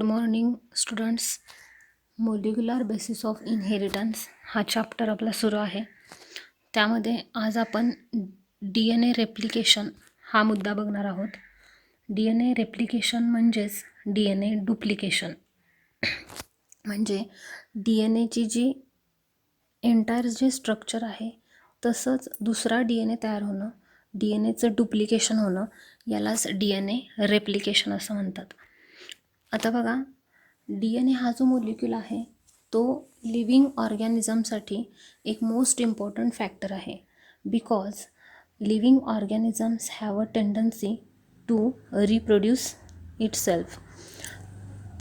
Good morning students. Molecular basis of inheritance हा chapter आपला सुरू आहे. त्यामध्ये आज आपण डी एन ए रेप्लिकेशन हा मुद्दा बघणार आहोत. डी एन ए रेप्लिकेशन म्हणजेच डी एन ए डुप्लिकेशन. म्हणजे डी एन एची जी एंटायर जे स्ट्रक्चर आहे तसंच दुसरा डी एन ए तयार होणं, डी एन एचं डुप्लिकेशन होणं, यालाच डी एन ए रेप्लिकेशन असं म्हणतात. आता बघा, डी एन ए हा जो मोलिक्यूल आहे तो लिव्हिंग ऑर्गॅनिझमसाठी एक मोस्ट इम्पॉर्टंट फॅक्टर आहे. Because living organisms have a tendency to reproduce itself.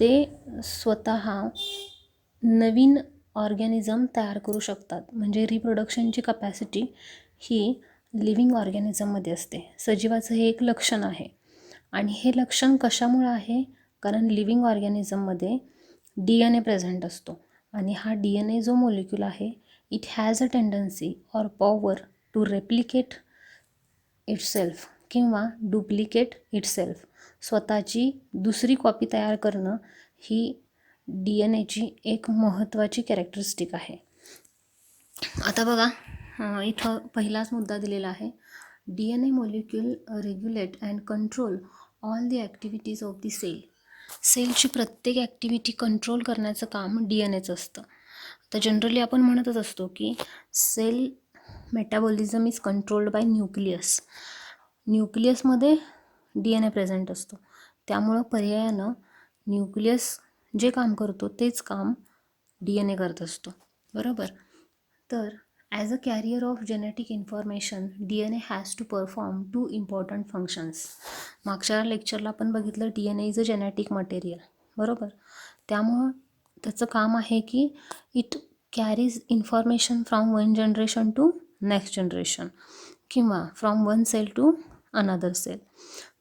ते स्वतः नवीन ऑर्गॅनिझम तयार करू शकतात. म्हणजे रिप्रोडक्शनची कपॅसिटी ही लिव्हिंग ऑर्गॅनिझममध्ये असते. सजीवाचं हे एक लक्षण आहे. आणि हे लक्षण कशामुळं आहे? कारण लिव्हिंग ऑर्गॅनिझममध्ये डी एन ए प्रेझेंट असतो. आणि हा डी एन ए जो मोलिक्यूल आहे it has a tendency or power to replicate itself किंवा डुप्लिकेट इटसेल्फ. स्वतःची दुसरी कॉपी तयार करणं ही डी एन एची एक महत्त्वाची कॅरेक्टरिस्टिक आहे. आता बघा, इथं पहिलाच मुद्दा दिलेला आहे. D N A molecule regulate and control all the activities of the cell. सेलची प्रत्येक ॲक्टिव्हिटी कंट्रोल करण्याचं काम डी एन एचं असतं. तर जनरली आपण म्हणतच असतो की cell metabolism is controlled by nucleus. न्यूक्लियसमध्ये डी एन ए प्रेझेंट असतो. त्यामुळं पर्यायानं न्यूक्लियस जे काम करतो तेच काम डी एन ए करत असतो. बरोबर. तर as a carrier of genetic information D N A has to perform two important functions. मागच्या लेक्चरला आपण बघितलं D N A is a genetic material. बरोबर. त्यामुळं त्याचं काम आहे की it carries information from one generation to next generation किंवा from one cell to another cell.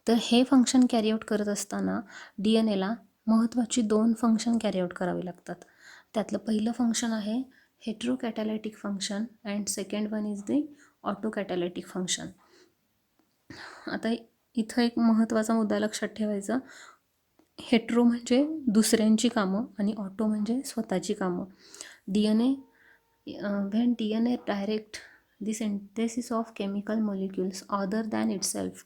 तर हे फंक्शन कॅरी आऊट करत असताना डी एन एला महत्त्वाची 2 फंक्शन कॅरी आऊट करावी लागतात. त्यातलं पहिलं फंक्शन आहे heterocatalytic function and second one is the autocatalytic function. आता इथं एक महत्त्वाचा मुद्दा लक्षात ठेवायचा. हेट्रो म्हणजे दुसऱ्यांची कामं आणि ऑटो म्हणजे स्वतःची कामं. D N A when D N A direct the synthesis of chemical molecules other than itself.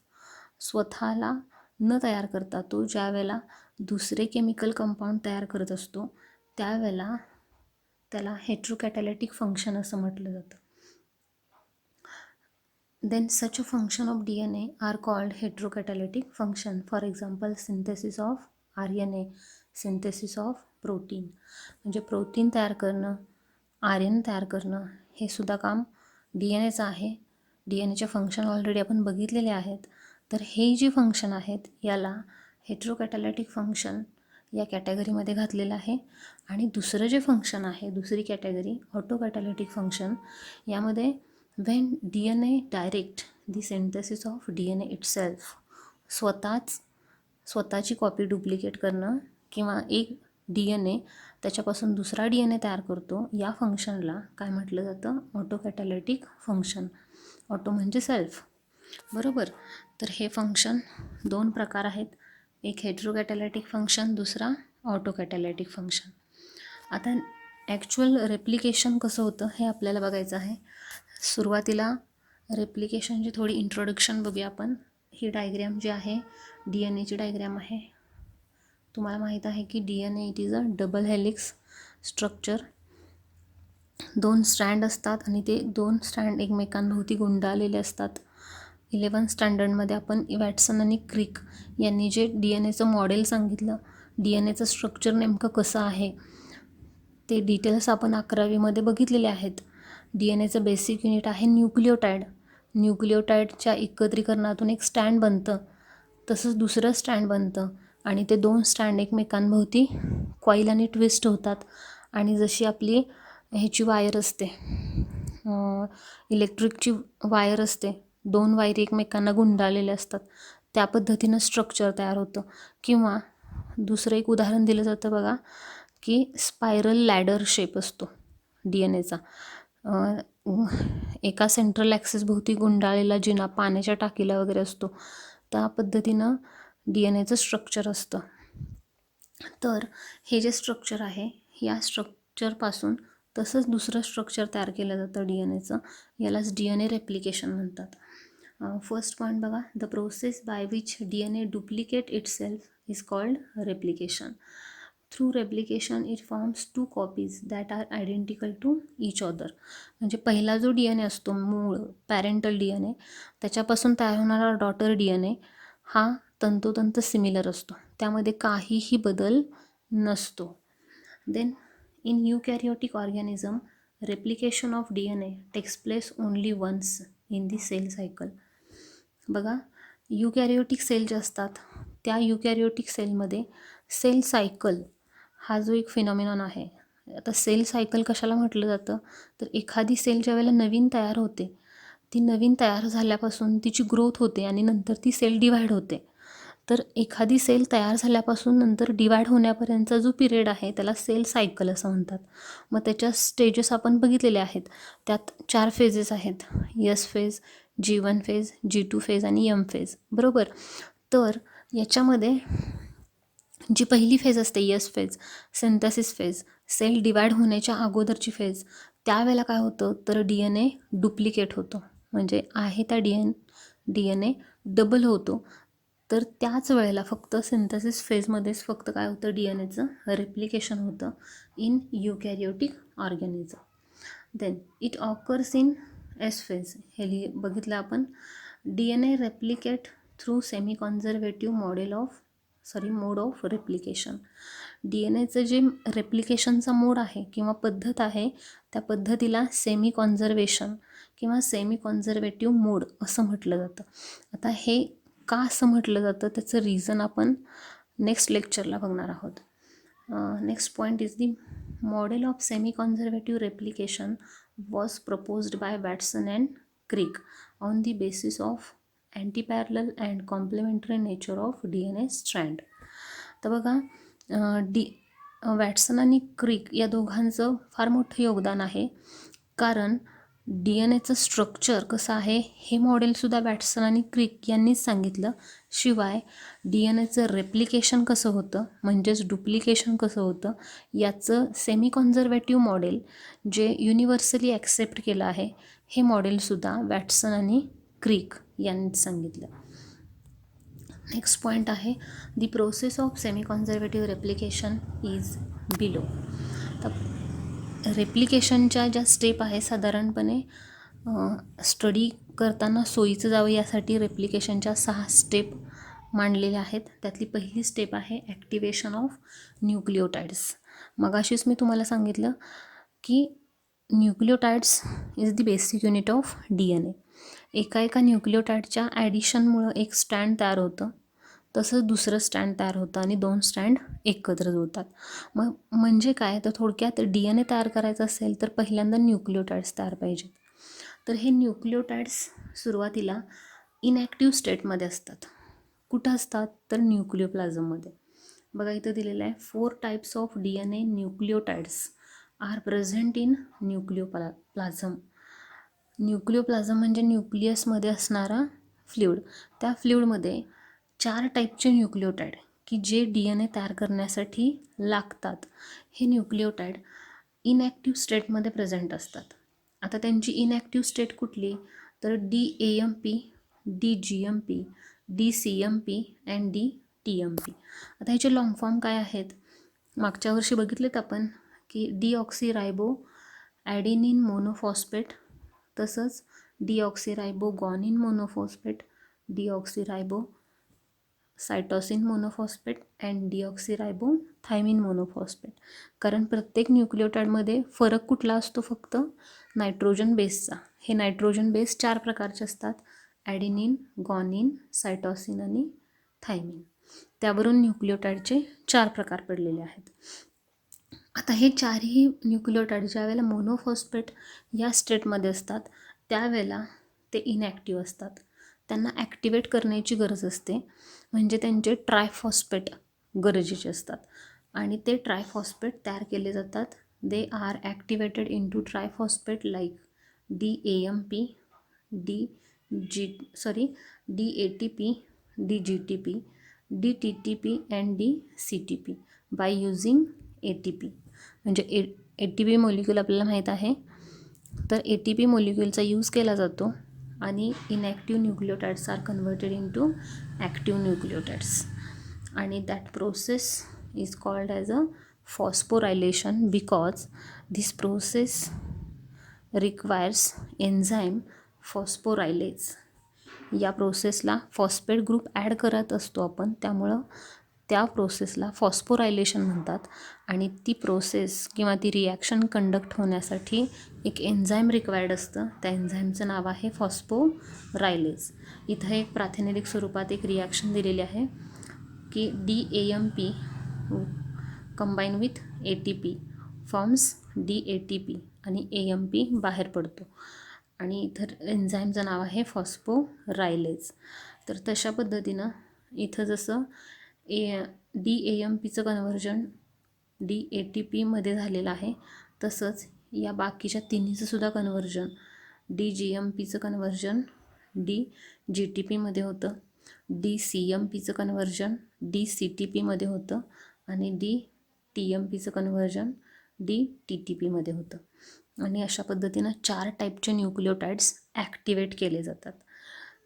स्वतःला न तयार करता तो ज्या वेळेला दुसरे केमिकल कंपाऊंड तयार करत असतो त्यावेळेला त्याला हेट्रोकॅटॅलिटिक फंक्शन असं म्हटलं जातं. Then such a function of DNA are called heterocatalytic function. For example, synthesis of RNA, synthesis of protein. म्हणजे प्रोटीन तयार करणं, RNA तयार करणं हे सुद्धा काम डी एन एचं आहे. डी एन एचे फंक्शन ऑलरेडी आपण बघितलेले आहेत. तर हे जी फंक्शन आहेत याला हेट्रोकॅटॅलिटिक फंक्शन या कॅटेगरीमध्ये घातलेलं आहे. आणि दुसरं जे फंक्शन आहे, दुसरी कॅटेगरी ऑटोकॅटॅलिटिक फंक्शन, यामध्ये when DNA direct the synthesis of DNA itself. स्वतःची कॉपी डुप्लिकेट करणं किंवा एक डी एन ए त्याच्यापासून दुसरा डी एन ए तयार करतो, या फंक्शनला काय म्हटलं जातं? ऑटोकॅटॅलिटिक फंक्शन. ऑटो म्हणजे सेल्फ. बरोबर. तर हे फंक्शन 2 प्रकार आहेत. एक हेट्रोकॅटॅलिटिक फंक्शन, दुसरा ऑटोकॅटॅलिटिक फंक्शन. आता ॲक्च्युअल रेप्लिकेशन कसं होतं हे आपल्याला बघायचं आहे. सुरुवातीला रेप्लिकेशनची थोडी इंट्रोडक्शन बघूया आपण. ही डायग्रॅम जी आहे डी एन एची डायग्रॅम आहे. तुम्हाला माहीत आहे की D N A it is a double helix structure. 2 strand असतात आणि ते 2 स्ट्रँड एकमेकांभोवती गुंडाळलेले असतात. 11th स्टँडर्डमध्ये आपण वॅटसन आणि क्रिक यांनी जे डी एन एचं मॉडेल सांगितलं, डी एन एचं स्ट्रक्चर नेमकं कसं आहे ते डिटेल्स आपण 11वीमध्ये बघितलेले आहेत. डी एन एचं बेसिक युनिट आहे न्यूक्लियोटाईड. न्यूक्लियोटाईडच्या एकत्रीकरणातून एक स्टँड बनतं, तसंच दुसरं स्टँड बनतं आणि ते 2 स्टँड एकमेकांभोवती कॉईल आणि ट्विस्ट होतात. आणि जशी आपली ह्याची वायर असते, इलेक्ट्रिकची वायर असते, 2 वायरी एकमेकांना गुंडाळलेल्या असतात, त्या पद्धतीनं स्ट्रक्चर तयार होतं. किंवा दुसरं एक उदाहरण दिलं जातं बघा की स्पायरल लॅडर शेप असतो डी एन एचा. एका सेंट्रल ॲक्सिस भोवती गुंडाळलेला जिना पाण्याच्या टाकीला वगैरे असतो, त्या पद्धतीनं डी एन एचं स्ट्रक्चर असतं. तर हे जे स्ट्रक्चर आहे, या स्ट्रक्चरपासून तसंच दुसरं स्ट्रक्चर तयार केलं जातं डी एन एचं. यालाच डी एन ए रेप्लिकेशन म्हणतात. फर्स्ट पॉईंट बघा, the process by which D N A duplicate itself is called replication. Through replication it forms two copies that are identical to each other. म्हणजे पहिला जो D N ए असतो, मूळ parental D N ए, त्याच्यापासून तयार होणारा daughter D N ए हा तंतोतंत सिमिलर असतो, त्यामध्ये काहीही बदल नसतो. Then in eukaryotic organism replication of D N A takes place only once in the cell cycle. बघा, यूकॅरियोटिक सेल जे असतात, त्या यूकॅरियोटिक सेलमध्ये सेल सायकल हा जो एक फिनॉमिनॉन आहे. आता सेल सायकल कशाला म्हटलं जातं, तर एखादी सेल ज्या वेळेला नवीन तयार होते, ती नवीन तयार झाल्यापासून तिची ग्रोथ होते आणि नंतर ती सेल डिव्हाइड होते. तर एखादी सेल तयार झाल्यापासून नंतर डिवाइड होण्यापर्यंतचा जो पिरियड आहे त्याला सेल सायकल असं म्हणतात. मग त्याच्या स्टेजेस आपण बघितलेले आहेत. त्यात 4 फेजेस आहेत, S phase, G1 phase, G2 phase आणि एम फेज, बरोबर. तर याच्यामध्ये जी पहिली फेज असते, S phase, synthesis phase, cell divide होण्याच्या अगोदरची फेज, त्यावेळेला काय होतं, तर डी एन ए डुप्लिकेट होतो. म्हणजे आहे त्या डी एन ए डबल होतो. तर त्याच वेळेला फक्त सिंथेसिस फेजमध्येच फक्त काय होतं, डी एन एचं रेप्लिकेशन होतं in eukaryotic organism. Then it occurs in S phase. हे बघितलं आपण. D N A replicate through semi conservative mode of replication. D N एचं जे रेप्लिकेशनचा मोड आहे किंवा पद्धत आहे, त्या पद्धतीला सेमी कॉन्झर्वेशन किंवा सेमी कॉन्झर्वेटिव्ह मोड असं म्हटलं जातं. आता हे का असं म्हटलं जातं, त्याचं रिझन आपण नेक्स्ट लेक्चरला बघणार आहोत. Next point is the model of semi conservative replication was proposed by Watson and Crick on the basis of antiparallel and complementary nature of D N A strand. तर बघा, वॅटसन आणि क्रिक या दोघांचं फार मोठं योगदान आहे, कारण डी एन एचं स्ट्रक्चर कसं आहे हे मॉडेलसुद्धा वॅटसन आणि क्रिक यांनीच सांगितलं. शिवाय डी एन एचं रेप्लिकेशन कसं होतं, म्हणजेच डुप्लिकेशन कसं होतं, याचं सेमी कॉन्झर्वेटिव्ह मॉडेल जे युनिव्हर्सली ॲक्सेप्ट केलं आहे, हे मॉडेलसुद्धा वॅटसन आणि क्रिक यांनीच सांगितलं. नेक्स्ट पॉईंट आहे, the process of semi conservative replication is below. तर रेप्लिकेशनच्या ज्या स्टेप आहे, साधारणपणे स्टडी करताना सोयीचं जावं यासाठी रेप्लिकेशनच्या 6 स्टेप मांडलेल्या आहेत. त्यातली पहिली स्टेप आहे ॲक्टिवेशन ऑफ न्यूक्लिओटाइड्स. मगाशीच मी तुम्हाला सांगितलं की nucleotides is the basic unit of D N A. एका न्यूक्लिओटाइडच्या ॲडिशनमुळं एक स्टँड तयार होतं, तसंच दुसरं स्टँड तयार होतं आणि 2 स्टँड एकत्र जोडतात. मग म्हणजे काय, तर थोडक्यात डी एन ए तयार करायचं असेल तर पहिल्यांदा न्यूक्लिओटाइड्स तयार पाहिजेत. तर हे न्यूक्लिओटाइड्स सुरुवातीला इनॅक्टिव्ह स्टेटमध्ये असतात. कुठं असतात, तर न्यूक्लिओप्लाझममध्ये. बघा इथं दिलेलं आहे, 4 types of D N A nucleotides are present in nucleoplasm. Nucleoplasm म्हणजे न्यूक्लियसमध्ये असणारा फ्लुइड. त्या फ्लुइडमध्ये 4 टाईपचे न्यूक्लिओटाइड की जे डी एन ए तयार करण्यासाठी लागतात, हे न्यूक्लिओटाइड इनॅक्टिव्ह स्टेटमध्ये प्रेझेंट असतात. आता त्यांची इनॅक्टिव्ह स्टेट कुठली, तर DAMP, DGMP, DCMP and DTMP. आता ह्याचे लॉंग फॉर्म काय आहेत, मागच्या वर्षी बघितलेत आपण की डीऑक्सीरायबो ॲडेनिन मोनोफॉस्फेट, तसंच deoxyribo guanine monophosphate, deoxyribo cytosine monophosphate and deoxyribo thymine monophosphate. कारण प्रत्येक न्यूक्लिओटाइडमध्ये फरक कुठला असतो, फक्त नायट्रोजन बेसचा. हे नायट्रोजन बेस 4 प्रकारचे असतात, ॲडेनिन, गॉनिन, सायटोसिन आणि थायमिन. त्यावरून न्यूक्लिओटाइडचे 4 प्रकार पडलेले आहेत. आता हे 4ही न्यूक्लिओटाइड ज्या वेळेला मोनोफॉस्फेट या स्टेटमध्ये असतात, त्यावेळेला ते इनॅक्टिव्ह असतात. त्यांना ॲक्टिवेट करण्याची गरज असते, म्हणजे त्यांचे ट्रायफॉस्फेट गरजेचे असतात आणि ते ट्रायफॉस्फेट तयार केले जातात. They are activated into triphosphate like DAMP, DATP, DGTP, DTTP and DCTP. By using ATP. म्हणजे ATP मॉलिक्यूल आपल्याला माहीत आहे, तर ATP मॉलिक्यूलचा यूज केला जातो आणि inactive nucleotides are converted into active nucleotides, आणि that process is called as a phosphorylation because this process requires enzyme phosphorylase. या प्रोसेसला फॉस्फेट ग्रुप ॲड करत असतो आपण, त्यामुळं त्या प्रोसेसला फॉस्फोरायलेशन म्हणतात. आणि ती प्रोसेस किंवा ती रिॲक्शन कंडक्ट होण्यासाठी एक एन्झाईम रिक्वायर्ड असतं. त्या एन्झाईमचं नाव आहे फॉस्फोरायलेज. इथं एक प्रातिनिधिक स्वरूपात एक रिॲक्शन दिलेली आहे की DAMP combine with ATP forms DATP आणि AMP बाहेर पडतो, आणि इथं एन्झाईमचं नाव आहे फॉस्फोरायलेज. तर तशा पद्धतीनं इथं जसं DAMPचं कन्व्हर्जन DATPमध्ये झालेलं आहे, तसंच या बाकीच्या तिन्हीचंसुद्धा कन्व्हर्जन DGMPचं कन्व्हर्जन DGTPमध्ये होतं, DCMPचं कन्व्हर्जन DCTPमध्ये होतं, आणि DTMPचं कन्व्हर्जन DTTPमध्ये होतं. आणि अशा पद्धतीनं 4 टाईपचे न्यूक्लियोटाइड्स ॲक्टिवेट केले जातात.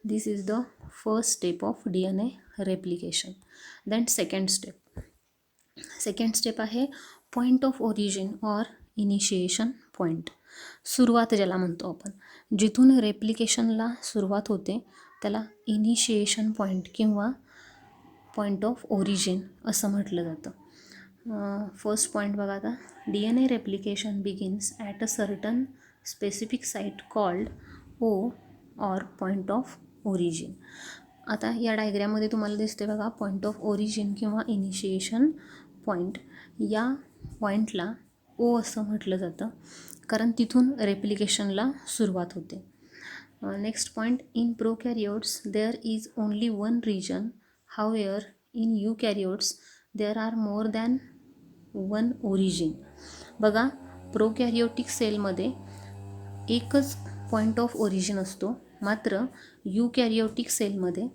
This is the first step of DNA replication. Then second step आहे point of origin or initiation point. सुरुवात ज्याला म्हणतो आपण, जिथून रेप्लिकेशनला सुरुवात होते त्याला इनिशिएशन पॉईंट किंवा पॉईंट ऑफ ओरिजिन असं म्हटलं जातं. फर्स्ट पॉईंट बघा आता, DNA replication begins at a certain specific site called O or point of origin. आता या डायग्रॅममध्ये तुम्हाला दिसते बघा, पॉईंट ऑफ ओरिजिन किंवा इनिशिएशन पॉईंट. या पॉईंटला O असं म्हटलं जातं कारण तिथून रेप्लिकेशनला सुरुवात होते. Next point, in prokaryotes there is only one region, however in eukaryotes there are more than one origin. बघा, प्रोकॅरियोटिक सेलमध्ये एकच पॉईंट ऑफ ओरिजिन असतो, मात्र यूकॅरियोटिक सेलमध्ये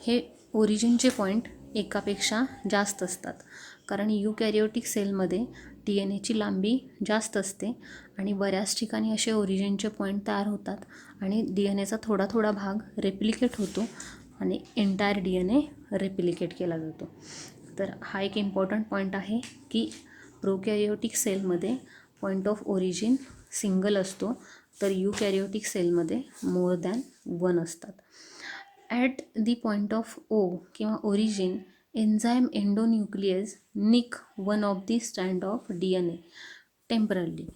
हे ओरिजिनचे पॉईंट एकापेक्षा जास्त असतात, कारण यूकॅरियोटिक सेलमध्ये DNAची लांबी जास्त असते आणि बऱ्याच ठिकाणी असे ओरिजिनचे पॉईंट तयार होतात आणि DNAचा थोडा थोडा भाग रेप्लिकेट होतो आणि एंटायर DNA रेप्लिकेट केला जातो. तर हा एक इम्पॉर्टंट पॉईंट आहे की प्रोकॅरियोटिक सेलमध्ये पॉईंट ऑफ ओरिजिन सिंगल असतो, तर यूकॅरियोटिक सेलमध्ये मोर दॅन वन असतात. At the point of O किंवा origin, enzyme endonuclease nick one of the strand of DNA temporarily.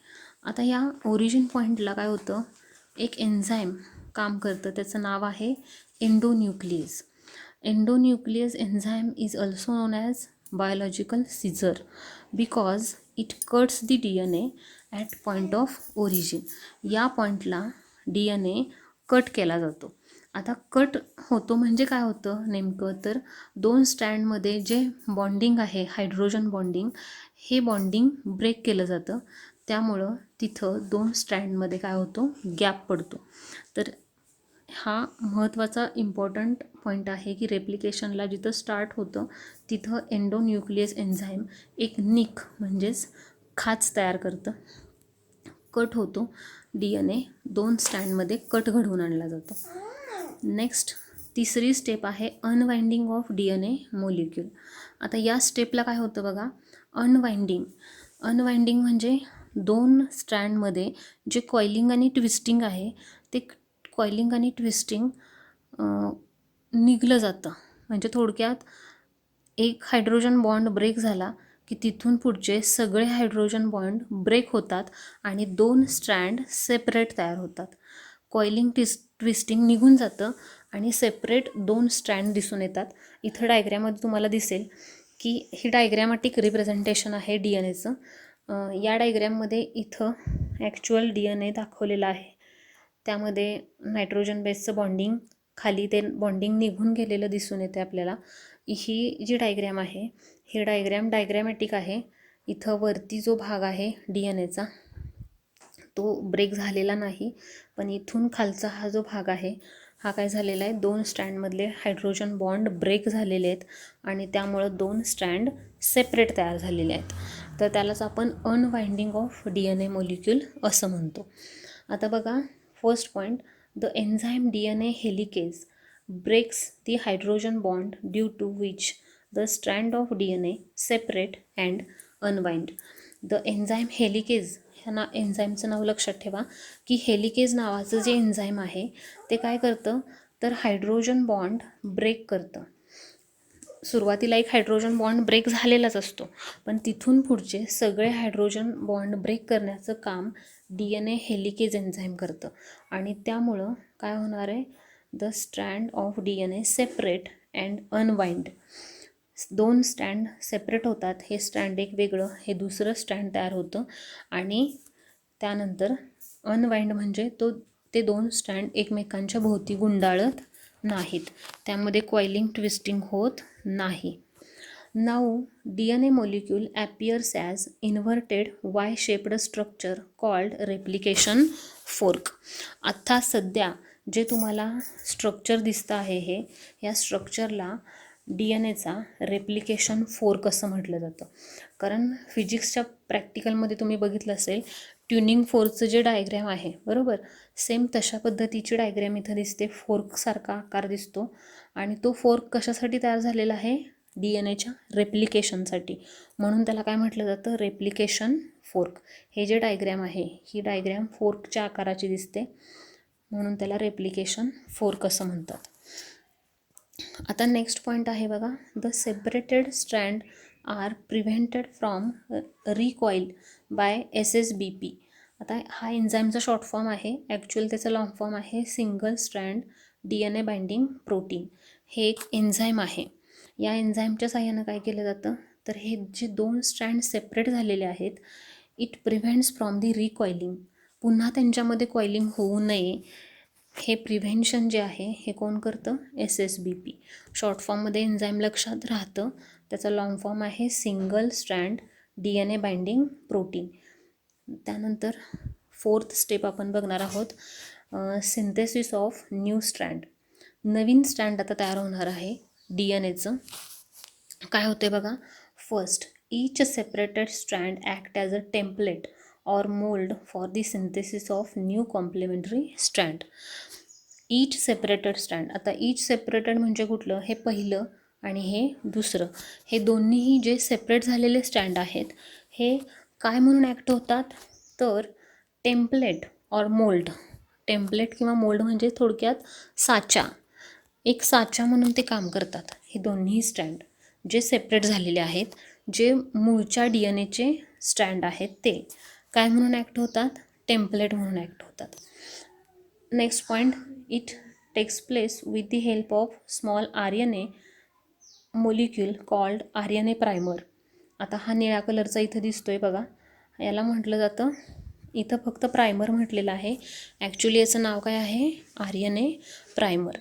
आता या ओरिजिन पॉईंटला काय होतं, एक एन्झाईम काम करतं, त्याचं नाव आहे endonuclease. Endonuclease enzyme is also known as biological scissor because it cuts the DNA at point of origin. या पॉईंटला DNA कट केला जातो. आता कट होतो म्हणजे काय होतं नेमकं, तर दोन स्ट्रँडमध्ये जे बॉन्डिंग आहे, हायड्रोजन बॉन्डिंग, हे बॉन्डिंग ब्रेक केलं जातं, त्यामुळं तिथं दोन स्ट्रँडमध्ये काय होतो, गॅप पडतो. तर हा महत्त्वाचा इम्पॉर्टंट पॉईंट आहे की रेप्लिकेशनला जिथं स्टार्ट होतं तिथं एंडोन्यूक्लियस एन्झाईम एक निक म्हणजेच खाच तयार करतं, कट होतो, DNA दोन स्टँडमध्ये कट घडवून आणला जातो. नेक्स्ट तिसरी स्टेप आहे अनवाइंडिंग ऑफ DNA मॉलिक्यूल. आता या स्टेपला काय होतं बघा, अनवाइंडिंग म्हणजे दोन स्ट्रँडमध्ये जे कॉइलिंग आणि ट्विस्टिंग आहे ते कॉइलिंग आणि ट्विस्टिंग निघलं जातं. म्हणजे थोडक्यात एक हायड्रोजन बॉन्ड ब्रेक झाला की तिथून पुढचे सगळे हायड्रोजन बॉन्ड ब्रेक होतात आणि दोन स्ट्रँड सेपरेट तयार होतात. कॉइलिंग ट्विस्टिंग निघून जातं आणि सेपरेट दोन स्ट्रँड दिसून येतात. इथं डायग्रॅममध्ये तुम्हाला दिसेल की ही डायग्रॅमॅटिक रिप्रेझेंटेशन आहे DNAचं. या डायग्रॅममध्ये इथं ॲक्च्युअल DNA दाखवलेलं आहे, त्यामध्ये नायट्रोजन बेसचं बॉन्डिंग खाली ते बॉन्डिंग निघून गेलेलं दिसून येते आपल्याला. ही जी डायग्रॅम आहे ही डायग्रॅमॅटिक आहे. इथं वरती जो भाग आहे DNAचा तो ब्रेक झालेला नाही, पण इथून खालचा हा जो भाग आहे हा काय झालेला आहे, 2 स्ट्रँडमधले हायड्रोजन बॉन्ड ब्रेक झालेले आहेत आणि त्यामुळं 2 स्ट्रँड सेपरेट तयार झालेले आहेत. तर त्यालाच आपण अनवाइंडिंग ऑफ DNA मॉलिक्यूल असं म्हणतो. आता बघा first point, the enzyme DNA helicase breaks the hydrogen bond due to which the strand of DNA separate and unwind. The enzyme helicase, ह्या एन्झाईमचं नाव लक्षात ठेवा की हेलिकेज नावाचं जे एन्झाईम आहे ते काय करतं, तर हायड्रोजन बॉन्ड ब्रेक करतं. सुरुवातीला एक हायड्रोजन बॉन्ड ब्रेक झालेलाच असतो, पण तिथून पुढचे सगळे हायड्रोजन बॉन्ड ब्रेक करण्याचं काम DNA हेलिकेज एन्झाईम करतं आणि त्यामुळं काय होणार आहे, the strand of DNA separate and unwind. 2 stand separate होतात, हे स्टँड एक वेगळं, हे दुसरं स्टँड तयार होतं आणि त्यानंतर अनवाइंड म्हणजे ते 2 स्टँड एकमेकांच्या भोवती गुंडाळत नाहीत, त्यामध्ये कॉइलिंग ट्विस्टिंग होत नाही. Now DNA molecule appears as inverted Y shaped structure called replication fork. आता सध्या जे तुम्हाला स्ट्रक्चर दिसतं आहे या स्ट्रक्चरला DNAचा रेप्लिकेशन फोर्क असं म्हटलं जातं. कारण फिजिक्सच्या प्रॅक्टिकलमध्ये तुम्ही बघितलं असेल, ट्युनिंग फोर्कचं जे डायग्रॅम आहे बरोबर, सेम तशा पद्धतीची डायग्रॅम इथं दिसते, फोर्कसारखा आकार दिसतो आणि तो फोर्क कशासाठी तयार झालेला आहे, DNAच्या रेप्लिकेशनसाठी, म्हणून त्याला काय म्हटलं जातं, रेप्लिकेशन फोर्क. हे जे डायग्रॅम आहे ही डायग्रॅम फोर्कच्या आकाराची दिसते म्हणून त्याला रेप्लिकेशन फोर्क असं म्हणतात. आता नेक्स्ट पॉईंट आहे बघा, the separated strand are prevented from recoil by SSBP. आता हा एन्झाईमचा शॉर्ट फॉर्म आहे, ॲक्च्युअल त्याचा लॉंग फॉर्म आहे single strand DNA binding protein. हे एक एन्झाईम आहे. या एन्झाईमच्या साहाय्यानं काय केलं जातं, तर हे जे 2 स्ट्रँड सेपरेट झालेले आहेत, it prevents from the recoiling. पुन्हा त्यांच्यामध्ये कॉइलिंग होऊ नये हे प्रिव्हेन्शन जे आहे हे कोण करतं, SSBP. शॉर्ट फॉर्ममध्ये एन्झाईम लक्षात राहतं, त्याचा लॉंग फॉर्म आहे single strand DNA binding protein. त्यानंतर 4th स्टेप आपण बघणार आहोत, synthesis of new strand. Naveen strand आता तयार होणार आहे DNAचं. काय होते बघा, first each separated strand act as a template or mold for the synthesis of new complementary strand. Each separated strand, आता each separated म्हणजे कुठलं, हे पहिलं आणि हे दुसरं, हे दोन्हीही जे सेपरेट झालेले स्टँड आहेत हे काय म्हणून ॲक्ट होतात, तर टेम्पलेट और मोल्ड. टेम्पलेट किंवा मोल्ड म्हणजे थोडक्यात साचा, एक साचा म्हणून ते काम करतात. हे दोन्ही स्टँड जे सेपरेट झालेले आहेत, जे मूळच्या DNAचे स्टँड आहेत ते काय म्हणून ॲक्ट होतात, टेम्पलेट म्हणून ॲक्ट होतात. Next point, it takes place with the help of small RNA molecule called RNA primer. आता हा निळ्या कलरचा इथं दिसतोय बघा, याला म्हटलं जातं, इथं फक्त प्रायमर म्हटलेलं आहे, ॲक्च्युली याचं नाव काय आहे, RNA प्रायमर.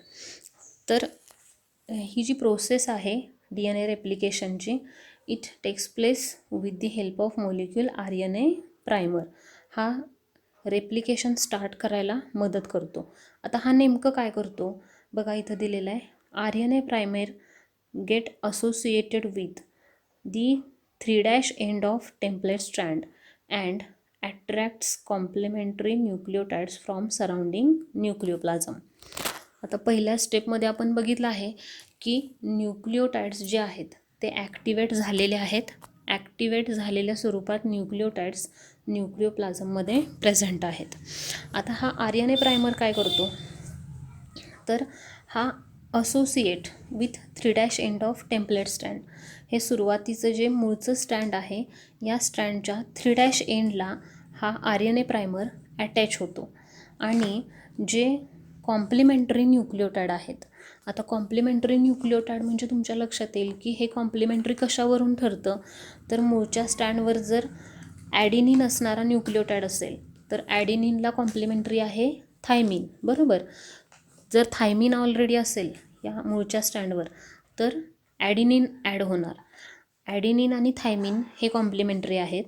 तर ही जी प्रोसेस आहे DNA रेप्लिकेशनची, it takes place with the help of molecule RNA primer. हा रेप्लिकेशन स्टार्ट करायला मदत करतो. आता हा नेमकं काय करतो बघा, इथं दिलेलं आहे, RNA primer get associated with the 3' end of template strand and attracts complementary nucleotides from surrounding nucleoplasm. आता पहिल्या स्टेपमध्ये आपण बघितलं आहे की न्यूक्लिओटाइड्स जे आहेत ते ॲक्टिवेट झालेले आहेत. ॲक्टिवेट झालेल्या स्वरूपात न्यूक्लिओटाइड्स न्यूक्लिओप्लाझममध्ये प्रेझेंट आहेत. आता हा RNA प्रायमर काय करतो, तर हा associate with 3' end of template stand. हे सुरुवातीचं जे मूळचं स्टँड आहे या स्टँडच्या 3' एंडला हा RNA प्रायमर अटॅच होतो आणि जे कॉम्प्लिमेंटरी न्यूक्लिओटाइड आहेत. आता कॉम्प्लिमेंटरी न्यूक्लिओटाइड म्हणजे तुमच्या लक्षात येईल की हे कॉम्प्लिमेंटरी कशावरून ठरतं, तर मूळच्या स्टँडवर जर ॲडिनिन असणारा न्यूक्लिओटाइड असेल तर ॲडिनिनला कॉम्प्लिमेंटरी आहे थायमिन, बरोबर. जर थायमिन ऑलरेडी असेल या मूळच्या स्टँडवर तर ॲडिनिन ॲड होणार. ॲडिनिन आणि थायमिन हे कॉम्प्लिमेंटरी आहेत,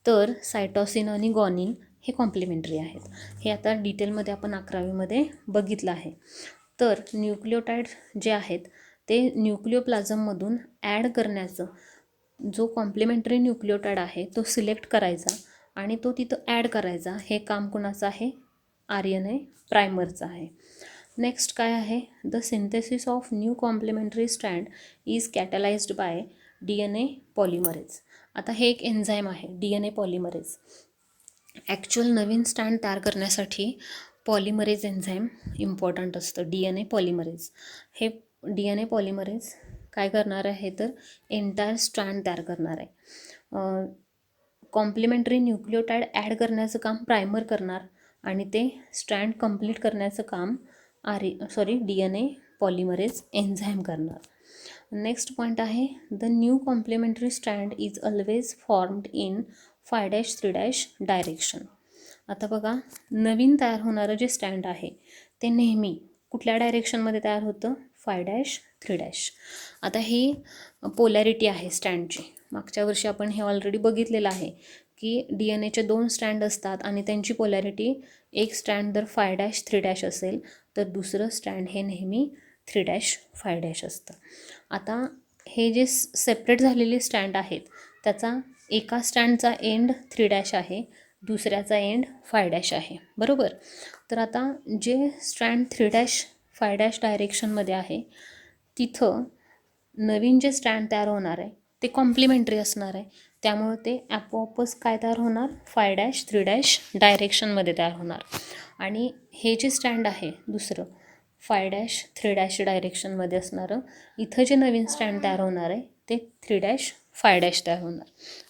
तर सायटोसिन आणि गॉनिन हे कॉम्प्लिमेंटरी आहेत. हे आता डिटेलमध्ये आपण 11वीमध्ये बघितलं आहे. तर न्यूक्लियोटाईड जे आहेत ते न्यूक्लियोप्लाझममधून ॲड करण्याचं जो कॉम्प्लिमेंटरी न्यूक्लियोटाईड आहे तो सिलेक्ट करायचा आणि तो तिथं ॲड करायचा, हे काम कोणाचं आहे? RNA प्रायमरचं आहे. नेक्स्ट काय आहे? The synthesis of new complementary strand is catalyzed by DNA polymerase. आता हे एक एन्झाईम आहे DNA पॉलिमरेज. ॲक्च्युअल नवीन स्टँड तयार करण्यासाठी पॉलिमरेज एन्झाईम इम्पॉर्टंट असतं. DNA पॉलिमरेज हे DNA पॉलिमरेज काय करणार आहे तर एंटायर स्ट्रँड तयार करणार आहे. कॉम्प्लिमेंटरी न्यूक्लियोटाईड ॲड करण्याचं काम प्रायमर करणार आणि ते स्ट्रँड कंप्लीट करण्याचं काम DNA पॉलिमरेज एन्झाईम करणार. नेक्स्ट पॉईंट आहे the new complementary strand is always formed in 5'3' direction. आता बघा, नवीन तयार होणारं जे स्टँड आहे ते नेहमी कुठल्या डायरेक्शनमध्ये तयार होतं? 5'3'. आता ही पोलॅरिटी आहे स्टँडची. मागच्या वर्षी आपण हे ऑलरेडी बघितलेलं आहे की DNAचे 2 स्टँड असतात आणि त्यांची पोलॅरिटी एक स्टँड जर 5'3' असेल तर दुसरं स्टँड हे नेहमी 3'5' असतं. आता हे जे सेपरेट झालेले स्टँड आहेत त्याचा एका स्टँडचा एंड 3' आहे, दुसऱ्याचा एंड 5' आहे, बरोबर. तर आता जे स्ट्रँड 3'5' डायरेक्शनमध्ये आहे तिथं नवीन जे स्टँड तयार होणार आहे ते कॉम्प्लिमेंटरी असणार आहे, त्यामुळे ते आपोआपच काय तयार होणार? 5'3' डायरेक्शनमध्ये तयार होणार. आणि हे जे स्टँड आहे दुसरं 5'3' डायरेक्शनमध्ये असणारं, इथं जे नवीन स्टँड तयार होणार आहे ते 3'5' तयार होणार.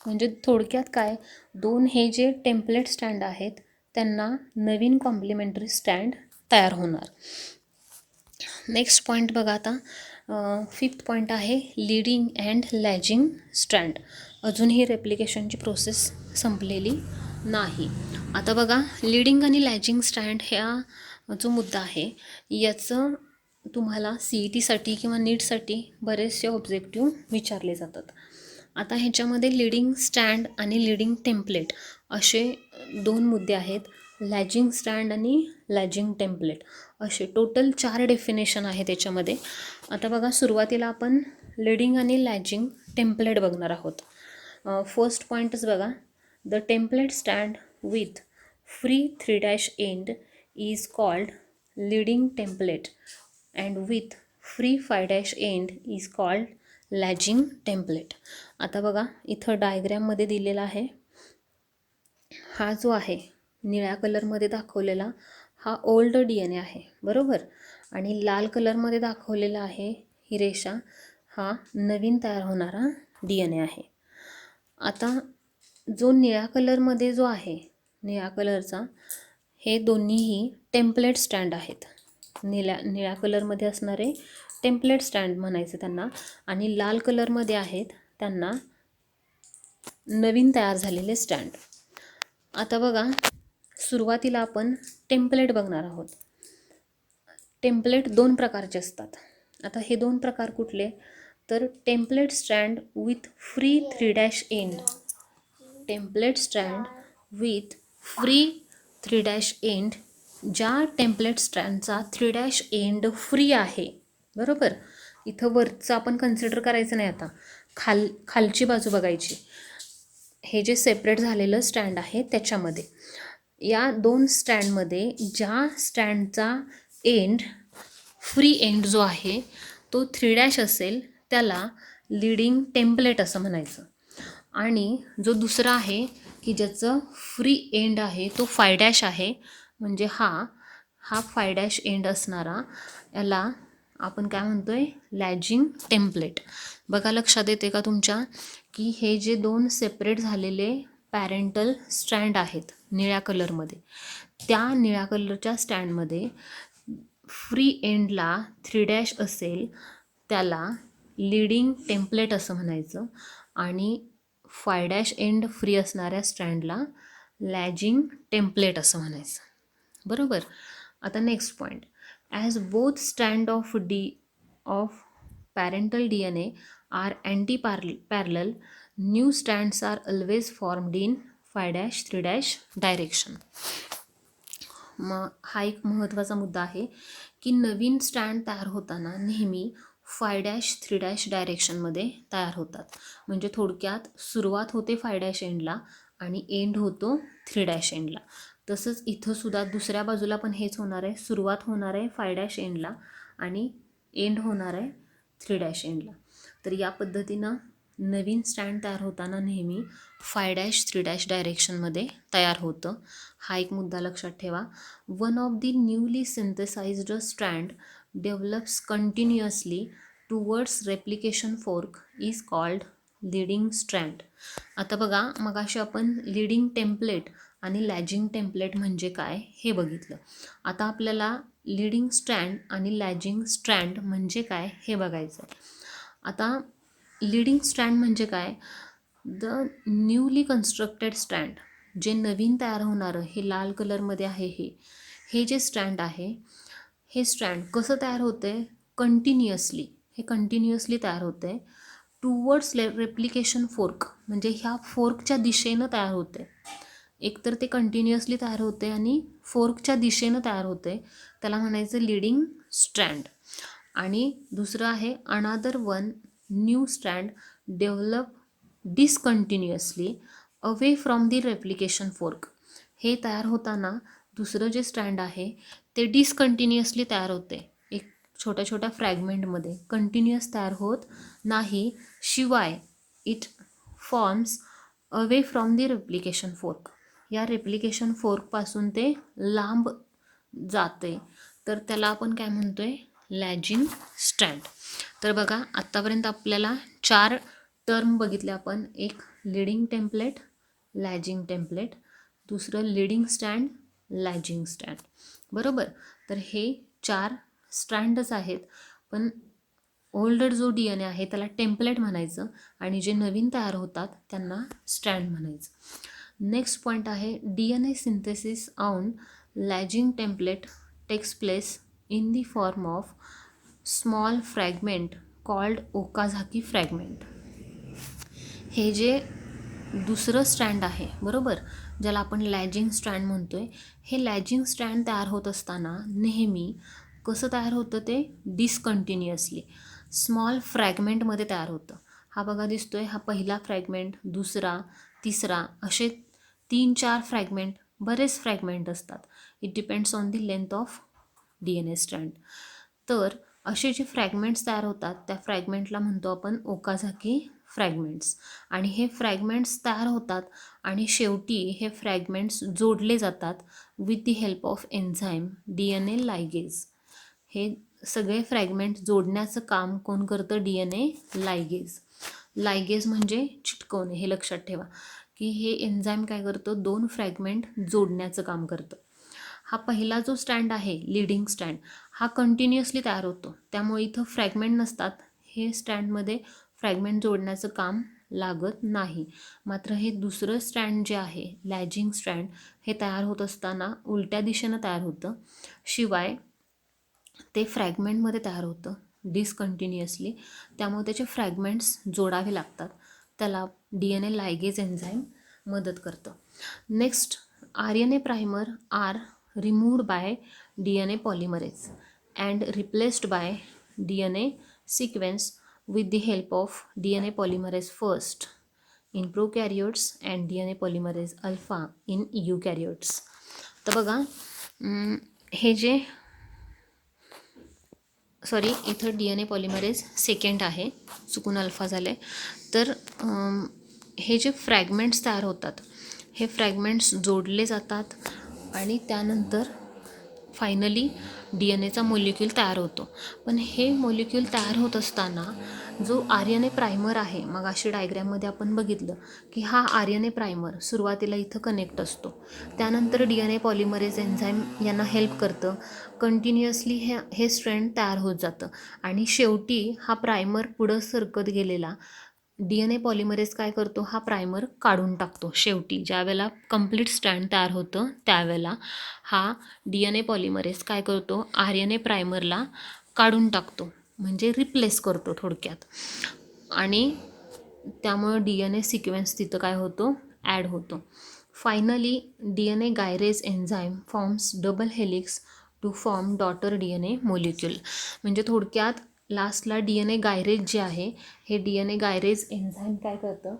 म्हणजे थोडक्यात काय, दोन हे जे टेम्पलेट स्टँड आहेत त्यांना नवीन कॉम्प्लिमेंटरी स्टँड तयार होणार. नेक्स्ट पॉईंट बघा आता, 5th पॉईंट आहे लीडिंग अँड लॅजिंग स्ट्रँड. अजूनही रेप्लिकेशनची प्रोसेस संपलेली नाही. आता बघा, लीडिंग आणि लॅजिंग स्टँड ह्या जो मुद्दा आहे याचं तुम्हाला CETसाठी किंवा नीटसाठी बरेचसे ऑब्जेक्टिव्ह विचारले जातात. आता ह्याच्यामध्ये लीडिंग स्टँड आणि लीडिंग टेम्पलेट असे 2 मुद्दे आहेत. लॅजिंग स्टँड आणि लॅजिंग टेम्पलेट असे टोटल 4 डेफिनेशन आहे त्याच्यामध्ये. आता बघा, सुरुवातीला आपण लीडिंग आणि लॅजिंग टेम्पलेट बघणार आहोत. फर्स्ट पॉईंटच बघा, the template stand with free 3' end is called leading template and with free 5' end is called lagging template. आता बघा, इथं डायग्रॅममध्ये दिलेला आहे, हा जो आहे निळ्या कलरमध्ये दाखवलेला हा ओल्ड DNA आहे, बरोबर. आणि लाल कलरमध्ये दाखवलेला आहे ही रेषा, हा नवीन तयार होणारा DNA आहे. आता जो निळ्या कलरमध्ये जो आहे, निळ्या कलरचा, हे दोन्हीही टेम्पलेट स्टँड आहेत. निळ्या कलरमध्ये असणारे टेम्पलेट स्टँड म्हणायचे त्यांना, आणि लाल कलरमध्ये आहेत त्यांना नवीन तयार झालेले स्टँड. आता बघा, सुरुवातीला आपण टेम्पलेट बघणार आहोत. टेम्पलेट 2 प्रकारचे असतात. आता हे 2 प्रकार कुठले तर template stand with free 3' end. Template stand with free 3' end. ज्या टेम्पलेट स्टँडचा 3' एंड फ्री आहे, बरोबर. इथं वरचं आपण कन्सिडर करायचं नाही. आता खालची बाजू बघायची. हे जे सेपरेट झालेलं स्टँड आहे त्याच्यामध्ये या 2 स्टँडमध्ये ज्या स्टँडचा एंड फ्री एंड जो आहे तो 3' असेल त्याला लीडिंग टेम्पलेट असं म्हणायचं. आणि जो दुसरा आहे की ज्याचं फ्री एंड आहे तो 5' आहे, म्हणजे हा 5' एंड असणारा, याला आपण काय म्हणतोय? लॅजिंग टेम्पलेट. बघा, लक्षात येते का तुमच्या की हे जे 2 सेपरेट झालेले पॅरेंटल स्टँड आहेत निळ्या कलरमध्ये, त्या निळ्या कलरच्या स्टँडमध्ये फ्री एंडला 3' असेल त्याला लीडिंग टेम्पलेट असं म्हणायचं, आणि 5' एंड फ्री असणाऱ्या स्टँडला लॅजिंग टेम्पलेट असं म्हणायचं, बरोबर. आता नेक्स्ट पॉईंट, ॲज बोथ स्टँड of parental DNA are anti parallel, new strands are always formed in 5'3' direction. मग हा एक महत्त्वाचा मुद्दा आहे की नवीन स्ट्रँड तयार होताना नेहमी 5'3' डायरेक्शनमध्ये तयार होतात. म्हणजे थोडक्यात सुरुवात होते 5' एंडला आणि एंड होतो 3' एंडला. तसंच इथं सुद्धा दुसऱ्या बाजूला पण हेच होणार आहे. सुरुवात होणार आहे 5' एंडला आणि एंड होणार आहे 3' एंडला. तर या पद्धतीनं नवीन स्टँड तयार होताना नेहमी 5'3' डायरेक्शनमध्ये तयार होतं. हा एक मुद्दा लक्षात ठेवा. One of the newly synthesized strand develops continuously towards replication fork is called leading strand. आता बघा, मगाशी आपण लीडिंग टेम्पलेट आणि लॅजिंग टेम्पलेट म्हणजे काय हे बघितलं. आता आपल्याला लीडिंग स्ट्रँड आणि लॅजिंग स्ट्रँड म्हणजे काय हे बघायचं आहे. आता लीडिंग स्ट्रँड म्हणजे काय? द न्यूली कन्स्ट्रक्टेड स्ट्रँड, जे नवीन तयार होणारं, हे लाल कलरमध्ये आहे, हे जे स्ट्रँड आहे, हे स्ट्रँड कसं तयार होतं आहे? कंटिन्युअसली, हे कंटिन्युअसली तयार होतं आहे टुवर्ड्स रेप्लिकेशन फोर्क, म्हणजे ह्या फोर्कच्या दिशेनं तयार होते. एकतर ते कंटिन्युअसली तयार होते आणि फोर्कच्या दिशेनं तयार होते, त्याला म्हणायचं लीडिंग स्ट्रँड. आणि दुसरं आहे another one new strand develop discontinuously away from the replication fork. हे तयार होताना दुसरं जे स्ट्रँड आहे ते डिसकंटिन्युअसली तयार होते, एक छोट्या छोट्या फ्रॅगमेंटमध्ये, कंटिन्युअस तयार होत नाही. शिवाय it forms away from the replication fork, या रेप्लिकेशन फोर्कपासून ते लांब जाते, तर त्याला आपण काय म्हणतोय? लॅजिंग स्ट्रँड. तर बघा, आत्तापर्यंत आपल्याला 4 टर्म बघितले आपण. एक लीडिंग टेम्पलेट, लॅजिंग टेम्पलेट, दुसरं लीडिंग स्टँड, लॅजिंग स्टँड, बरोबर. तर हे 4 स्ट्रँडच आहेत, पण ओल्डर जो DNA आहे त्याला टेम्पलेट म्हणायचं आणि जे नवीन तयार होतात त्यांना स्ट्रँड म्हणायचं. नेक्स्ट पॉईंट आहे DNA synthesis on lagging template takes place in the form of small fragment called Okazaki fragment. हे जे दुसरं स्ट्रँड आहे, बरोबर, ज्याला आपण लॅजिंग स्ट्रँड म्हणतोय, हे लॅजिंग स्ट्रँड तयार होत असताना नेहमी कसं तयार होतं? ते डिसकंटिन्युअसली स्मॉल फ्रॅगमेंटमध्ये तयार होतं. हा बघा दिसतोय, हा पहिला फ्रॅगमेंट, दुसरा, तिसरा, असे 3-4 फ्रॅगमेंट, बरेच फ्रॅगमेंट असतात. It depends on the length of DNA strand. तर असे जे फ्रॅगमेंट्स तयार होतात त्या फ्रॅगमेंटला म्हणतो आपण ओकाझाकी फ्रॅगमेंट्स. आणि हे फ्रॅगमेंट्स तयार होतात आणि शेवटी हे फ्रॅगमेंट्स जोडले जातात with the help of enzyme DNA लायगेज. हे सगळे फ्रॅगमेंट जोडण्याचं काम कोण करतं? DNA लायगेज. लायगेज म्हणजे चिटकवणे, हे लक्षात ठेवा की हे एन्झाईम काय करतं? 2 फ्रॅगमेंट जोडण्याचं काम करतं. हा पहिला जो स्टँड आहे लीडिंग स्टँड, हा कंटिन्युअसली तयार होतो, त्यामुळे इथं फ्रॅगमेंट नसतात. हे स्टँडमध्ये फ्रॅगमेंट जोडण्याचं काम लागत नाही. मात्र हे दुसरं स्टँड जे आहे लॅजिंग स्टँड, हे तयार होत असताना उलट्या दिशेनं तयार होतं. शिवाय ते फ्रॅगमेंटमध्ये तयार होतं डिसकंटिन्युअसली, त्यामुळे त्याचे फ्रॅगमेंट्स जोडावे लागतात. त्याला DNA लायगेज एन्झाईम मदत करतं. Next, RNA primer are removed by DNA polymerase and replaced by DNA sequence with the help of DNA polymerase first in prokaryotes and DNA polymerase alpha in eukaryotes. तर बघा, हे जे इथं DNA पॉलिमरेज सेकंड आहे, चुकून alpha झाले. तर हे जे फ्रॅगमेंट्स तयार होतात, हे फ्रॅगमेंट्स जोडले जातात आणि त्यानंतर फायनली DNAचा मॉलिक्यूल तयार होतो. पण हे मॉलिक्यूल तयार होत असताना जो RNA प्रायमर आहे, मग अशी डायग्रॅममध्ये आपण बघितलं की हा RNA प्रायमर सुरुवातीला इथं कनेक्ट असतो, त्यानंतर DNA पॉलिमरेज एन्झाईम यांना हेल्प करतं, कंटिन्युअसली हे स्ट्रँड तयार होत जातं आणि शेवटी हा प्रायमर पुढं सरकत गेलेला DNA पॉलिमरेज काय करतो? हा प्रायमर काढून टाकतो. शेवटी ज्यावेळेला कंप्लीट स्ट्रँड तयार होतं त्यावेळेला हा DNA पॉलिमरेज काय करतो? RNA प्रायमरला काढून टाकतो, म्हणजे रिप्लेस करतो थोडक्यात. आणि त्यामुळं DNA सिक्वेन्स तिथं काय होतो? ॲड होतो. Finally DNA gyrase enzyme forms double helix to form daughter DNA molecule. म्हणजे थोडक्यात लास्टला DNA गायरेज जे आहे, हे DNA गायरेज एन्झाईम काय करतं,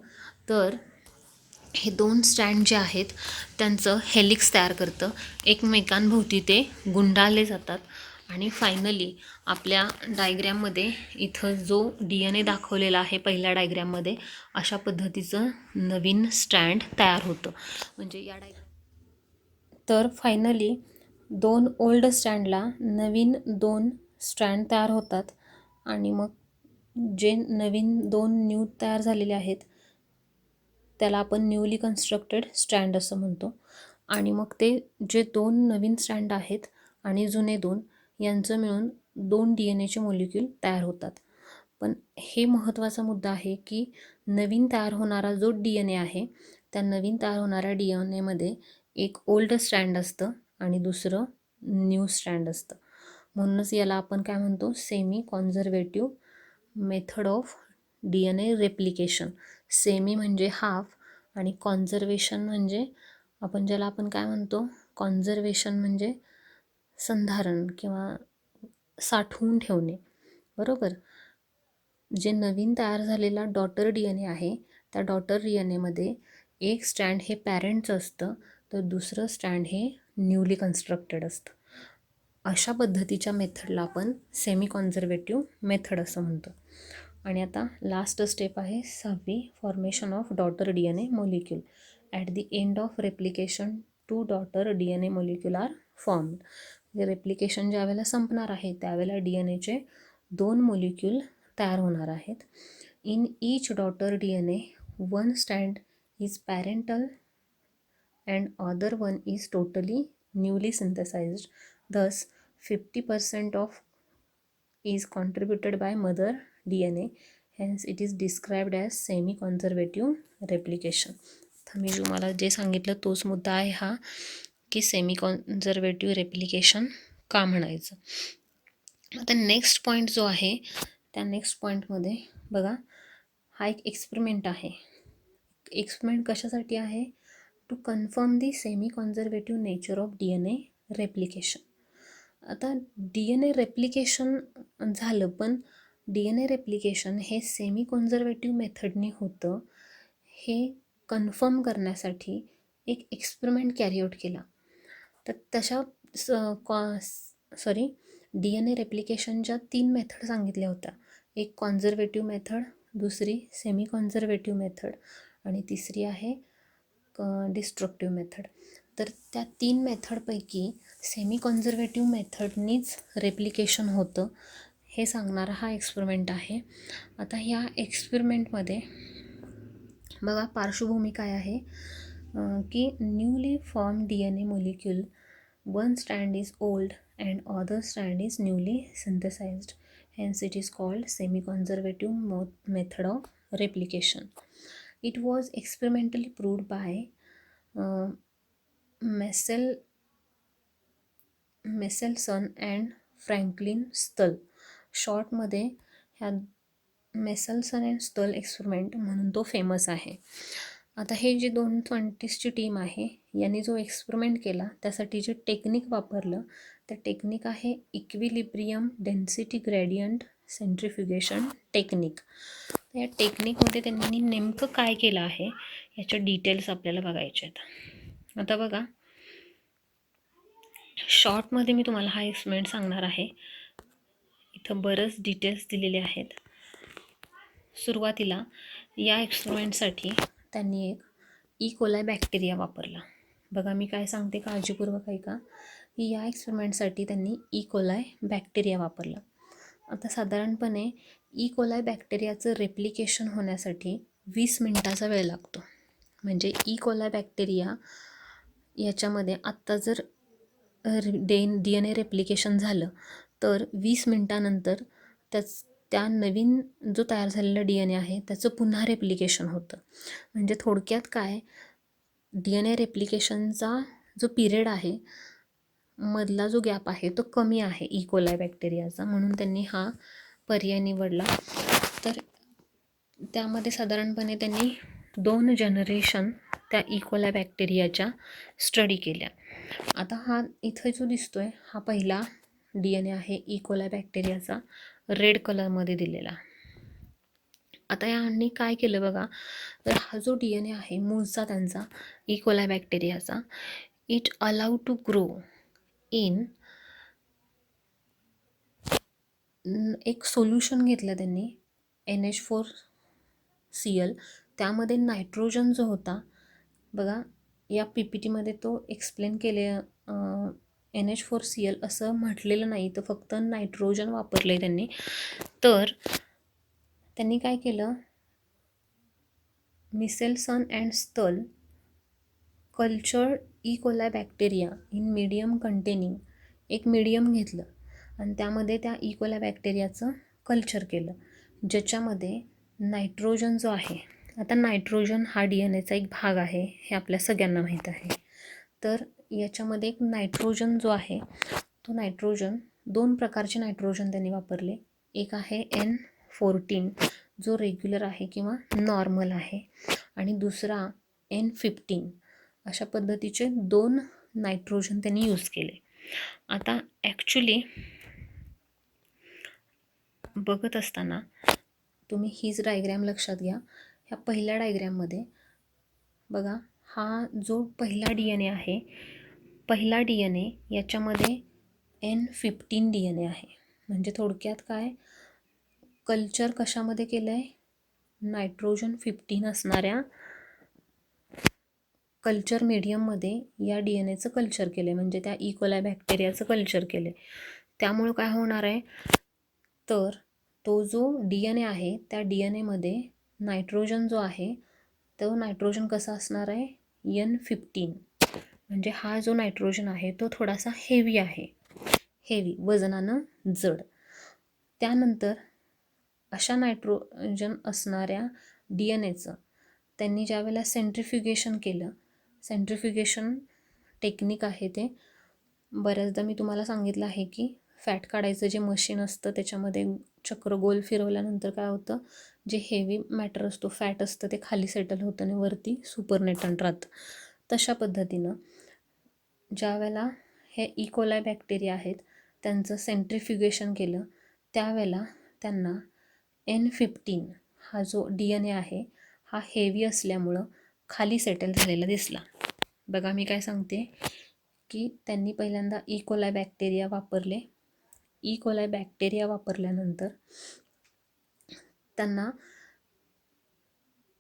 तर हे 2 स्ट्रँड जे आहेत त्यांचं हेलिक्स तयार करतं, एकमेकांभोवती ते गुंडाळले जातात आणि फायनली आपल्या डायग्रॅममध्ये इथं जो DNA दाखवलेला आहे पहिल्या डायग्रॅममध्ये, अशा पद्धतीचं नवीन स्ट्रँड तयार होतं. म्हणजे या तर फायनली 2 ओल्ड स्ट्रँडला नवीन 2 स्ट्रँड तयार होतात आणि मग जे नवीन 2 न्यू तयार झालेले आहेत त्याला आपण न्यूली कन्स्ट्रक्टेड स्ट्रँड असं म्हणतो. आणि मग ते जे 2 नवीन स्ट्रँड आहेत आणि जुने 2 यांचं मिळून 2 DNAचे मोलिक्यूल तयार होतात. पण हे महत्त्वाचा मुद्दा आहे की नवीन तयार होणारा जो DNA आहे, त्या नवीन तयार होणाऱ्या DNAमध्ये एक ओल्ड स्ट्रँड असतं आणि दुसरं न्यू स्ट्रँड असतं. म्हणूनच याला आपण काय म्हणतो, semi conservative method of DNA replication. Semi म्हणजे हाफ आणि कॉन्झर्वेशन म्हणजे ज्याला आपण काय म्हणतो, कॉन्झर्वेशन म्हणजे संधारण किंवा साठवून ठेवणे, बरोबर. जे नवीन तयार झालेला डॉटर DNA आहे, त्या डॉटर DNAमध्ये एक स्ट्रँड हे पॅरेंटचं असतं, तर दुसरं स्ट्रँड हे न्यूली कन्स्ट्रक्टेड असतं. अशा पद्धतीच्या मेथडला आपण सेमी कॉन्झर्वेटिव्ह मेथड असं म्हणतो. आणि आता लास्ट स्टेप आहे 6वी, formation of daughter DNA molecule. At the end of replication 2 daughter DNA molecule are form. जे रेप्लिकेशन ज्या वेळेला संपणार आहे त्यावेळेला DNAचे 2 मोलिक्यूल तयार होणार आहेत. In each daughter DNA 1 strand is parental and other one is totally newly synthesized. Thus 50% of is contributed by mother DNA. Hence it is described as semi conservative replication. तर मी तुम्हाला जे सांगितलं तोच मुद्दा आहे हा, की सेमी कॉन्झर्वेटिव्ह रेप्लिकेशन का म्हणायचं. आता नेक्स्ट पॉईंट जो आहे, त्या नेक्स्ट पॉईंटमध्ये बघा, हा एक एक्सपेरिमेंट आहे. एक्सपेरिमेंट कशासाठी आहे, to confirm the semi conservative nature of DNA replication. आता DNA रेप्लिकेशन झालं, पण DNA रेप्लिकेशन हे सेमी कॉन्झर्वेटिव्ह मेथडने होतं हे कन्फर्म करण्यासाठी एक एक्सपेरिमेंट कॅरी आऊट केला. तर तशा DNA रेप्लिकेशनच्या 3 मेथड सांगितल्या होत्या. एक कॉन्झर्वेटिव्ह मेथड, दुसरी सेमी कॉन्झर्वेटिव्ह मेथड आणि तिसरी आहे डिस्ट्रक्टिव्ह मेथड. तर त्या 3 मेथडपैकी सेमी कॉन्झर्वेटिव्ह मेथडनीच रेप्लिकेशन होतं हे सांगणारा हा एक्सपेरिमेंट आहे. आता ह्या एक्सपेरिमेंटमध्ये बघा पार्श्वभूमी काय आहे, की newly form DNA molecule 1 strand is old and other strand is newly synthesized. Hence it is called semi-conservative method of replication. It was experimentally proved by Michelson and Franklin Stull. शॉर्टमध्ये ह्या मेसलसन अँड स्टल एक्सपेरिमेंट म्हणून तो famous आहे. आता हे जे 2020ची team आहे यांनी जो एक्सपेरिमेंट केला त्यासाठी जे टेक्निक वापरलं ते टेक्निक आहे इक्विलिब्रियम डेन्सिटी ग्रेडियंट सेंट्रिफ्युगेशन टेक्निक. या टेक्निकमध्ये त्यांनी नेमकं काय केलं आहे याच्या डिटेल्स आपल्याला बघायचे आहेत. आता बघा, शॉर्टमध्ये मी तुम्हाला हा एक्सपेरिमेंट सांगणार आहे. इथं बरंच डिटेल्स दिलेले आहेत. सुरुवातीला या एक्सपेरिमेंटसाठी त्यांनी एक कोलाई बॅक्टेरिया वापरला. बघा मी काय सांगते काळजीपूर्वक ऐका, की या एक्सपेरिमेंटसाठी त्यांनी कोलाई बॅक्टेरिया वापरला. आता साधारणपणे कोलाई बॅक्टेरियाचं रेप्लिकेशन होण्यासाठी 20 मिनिटाचा वेळ लागतो. म्हणजे कोलाई बॅक्टेरिया याच्यामध्ये आत्ता जर DNA रेप्लिकेशन झालं तर 20 मिनिटानंतर त्या नवीन जो तयार झालेला DNA आहे त्याचं पुन्हा रेप्लिकेशन होतं. म्हणजे थोडक्यात काय, DNA रेप्लिकेशनचा जो पिरियड आहे मधला जो गॅप आहे तो कमी आहे कोलाई बॅक्टेरियाचा, म्हणून त्यांनी हा पर्याय निवडला. तर त्यामध्ये साधारणपणे त्यांनी 2 जनरेशन त्या कोलाई बॅक्टेरियाच्या स्टडी केल्या. आता हा इथं जो दिसतोय हा पहिला DNA आहे इकोलाय बॅक्टेरियाचा, रेड कलरमध्ये दिलेला. आता यांनी काय केलं बघा, तर हा जो DNA आहे मूळचा त्यांचा इकोलाय बॅक्टेरियाचा, it allow to grow in एक सोल्युशन घेतलं त्यांनी NH4Cl. त्यामध्ये नायट्रोजन जो होता बघा, या PPTमध्ये तो एक्सप्लेन केले, NH4Cl असं म्हटलेलं नाही, तर फक्त नायट्रोजन वापरले त्यांनी. तर त्यांनी काय केलं, Meselson and Stahl culture E coli bacteria in medium containing, एक मीडियम घेतलं आणि त्यामध्ये त्या इकोलाय बॅक्टेरियाचं कल्चर केलं, ज्याच्यामध्ये नायट्रोजन जो आहे, आता नायट्रोजन हा DNAचा एक भाग आहे हे आपल्या सगळ्यांना माहीत आहे. तर याच्यामध्ये एक नायट्रोजन जो आहे, तो नायट्रोजन, दोन प्रकारचे नायट्रोजन त्यांनी वापरले. एक आहे N14 जो रेग्युलर आहे किंवा नॉर्मल आहे, आणि दुसरा N15. अशा पद्धतीचे दोन नायट्रोजन त्यांनी यूज केले. आता ॲक्च्युली बघत असताना तुम्ही हीच डायग्रॅम लक्षात घ्या. ह्या पहिल्या डायग्रॅममध्ये बघा, हा जो पहिला DNA आहे, पहिला DNA याच्यामध्ये N15 DNA आहे. म्हणजे थोडक्यात काय, कल्चर कशामध्ये केलं आहे, नायट्रोजन 15 असणाऱ्या कल्चर मीडियममध्ये या DNAचं कल्चर केले, म्हणजे त्या इकोलाय बॅक्टेरियाचं कल्चर केले. त्यामुळं काय होणार आहे, तर तो जो DNA आहे त्या DNAमध्ये नायट्रोजन जो आहे, तो नायट्रोजन कसा असणार आहे, N15. म्हणजे हा जो नायट्रोजन आहे तो थोडासा हेवी आहे, हेवी वजनानं जड. त्यानंतर अशा नायट्रोजन असणाऱ्या DNAचं त्यांनी ज्यावेळेला सेंट्रिफ्युगेशन केलं, सेंट्रिफ्युगेशन टेक्निक आहे ते, बऱ्याचदा मी तुम्हाला सांगितलं आहे की फॅट काढायचं जे मशीन असतं त्याच्यामध्ये चक्र गोल फिरवल्यानंतर काय होतं, जे हेवी मॅटर असतो, फॅट असतं, ते खाली सेटल होतं आणि वरती सुपरनेटंट राहतं. तशा पद्धतीनं ज्यावेळेला हे इकोलाय बॅक्टेरिया आहेत त्यांचं सेंट्रिफ्युगेशन केलं, त्यावेळेला त्यांना N15 हा जो DNA आहे हा हेवी असल्यामुळं खाली सेटल झालेला दिसला. बघा मी काय सांगते की त्यांनी पहिल्यांदा इकोलाय बॅक्टेरिया वापरले. इकोलाय बॅक्टेरिया वापरल्यानंतर त्यांना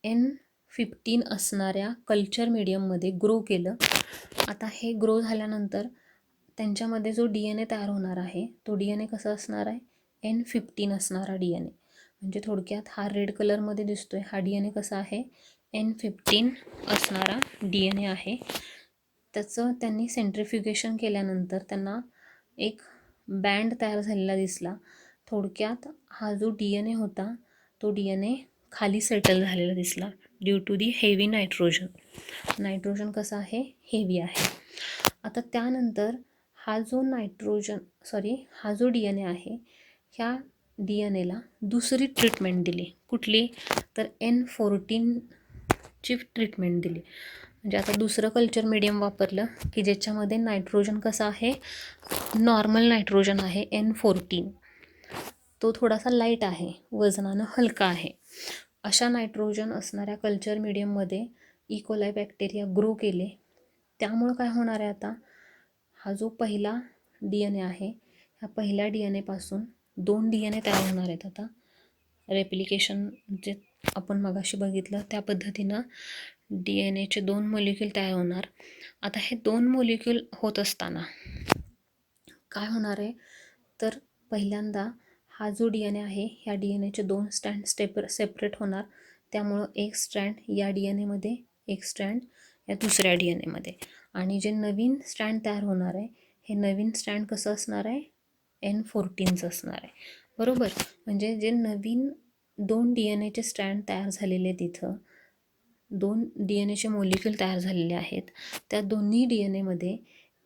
N15 असणाऱ्या कल्चर मीडियममध्ये ग्रो केलं. आता हे ग्रो झाल्यानंतर त्यांच्यामध्ये जो DNA तयार होणार आहे तो DNA कसा असणार आहे, N15 असणारा DNA. म्हणजे थोडक्यात हा रेड कलरमध्ये दिसतोय हा DNA कसा आहे, N15 असणारा DNA आहे. त्याचं त्यांनी सेंट्रिफ्युगेशन केल्यानंतर त्यांना एक बँड तयार झालेला दिसला. थोडक्यात हा जो DNA होता तो DNA खाली सेटल झालेला दिसला due to the heavy nitrogen. Nitrogen कसा आहे, हेवी आहे. आता त्यानंतर हा जो हा जो DNA आहे, ह्या DNAला दुसरी ट्रीटमेंट दिली. कुठली, तर N14ची ट्रीटमेंट दिली. म्हणजे आता दुसरं कल्चर मीडियम वापरलं की ज्याच्यामध्ये नायट्रोजन कसा आहे, नॉर्मल नायट्रोजन आहे N14. तो थोडासा लाईट आहे, वजनानं हलका आहे. अशा नायट्रोजन असणाऱ्या कल्चर मीडियममध्ये इकोलाय बॅक्टेरिया ग्रो केले. त्यामुळं काय होणार आहे, आता हा जो पहिला DNA आहे ह्या पहिल्या DNA पासून दोन DNA तयार होणार आहेत. आता रेप्लिकेशन जे आपण मगाशी बघितलं त्या पद्धतीनं DNAचे दोन मॉलिक्यूल तयार होणार. आता हे दोन मॉलिक्यूल होत असताना काय होणार आहे, तर पहिल्यांदा हा जो DNA आहे ह्या DNAचे दोन स्ट्रँड सेपरेट होणार. त्यामुळं एक स्ट्रँड या DNAमध्ये, एक स्ट्रँड या दुसऱ्या DNAमध्ये, आणि जे नवीन स्ट्रँड तयार होणार आहे हे नवीन स्ट्रँड कसं असणार आहे, N14चं असणार आहे. बरोबर, म्हणजे जे नवीन दोन DNAचे स्ट्रँड तयार झालेले, तिथं दोन DNAचे मॉलिक्यूल तयार झालेले आहेत, त्या दोन्ही DNAमध्ये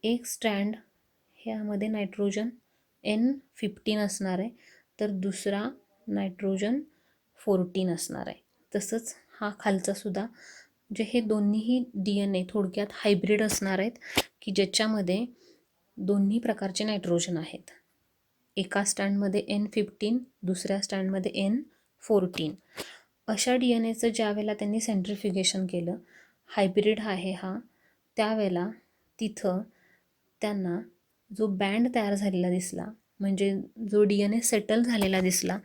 एक स्ट्रँड ह्यामध्ये नायट्रोजन N15 असणार आहे, तर दुसरा नायट्रोजन 14 असणार आहे. तसंच हा खालचा सुद्धा जे हे दोन्हीही DNA थोडक्यात हायब्रिड असणार आहेत, की ज्याच्यामध्ये दोन्ही प्रकारचे नायट्रोजन आहेत. एका स्टँडमध्ये N15, दुसऱ्या स्टँडमध्ये N14. अशा DNAचं ज्यावेळेला त्यांनी सेंट्रिफ्युगेशन केलं, हायब्रिड आहे हा, त्यावेळेला तिथं त्यांना जो बँड तयार झालेला दिसला, म्हणजे जो DNA सेटल झालेला दिसला,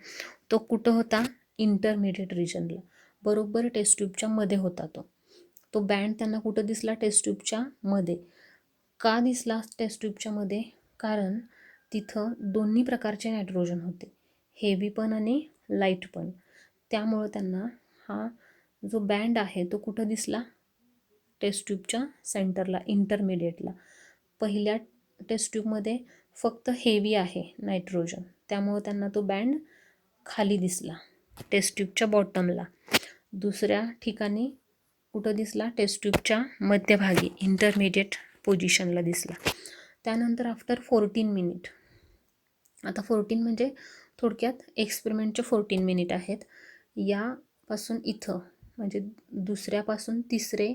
तो कुठं होता? इंटरमिडिएट रिजनला, बरोबर टेस्ट ट्यूबच्या मध्ये होता. तो बँड त्यांना कुठं दिसला? टेस्ट ट्यूबच्या मध्ये. का दिसला टेस्ट ट्यूबच्या मध्ये? कारण तिथं दोन्ही प्रकारचे नायट्रोजन होते, हेवी पण आणि लाईट पण. त्यामुळं त्यांना हा जो बँड आहे तो कुठं दिसला? टेस्ट ट्यूबच्या सेंटरला, इंटरमिडिएटला. पहिल्या टेस्ट ट्यूबमध्ये फक्त हेवी आहे नायट्रोजन, त्यामुळं त्यांना तो बँड खाली दिसला टेस्ट ट्यूबच्या बॉटमला. दुसऱ्या ठिकाणी कुठं दिसला? टेस्ट ट्यूबच्या मध्यभागी, इंटरमिडिएट पोझिशनला दिसला. त्यानंतर आफ्टर 14 मिनिट, आता 14 म्हणजे थोडक्यात एक्सपेरिमेंटचे 14 मिनिट आहेत. यापासून इथं म्हणजे दुसऱ्यापासून तिसरे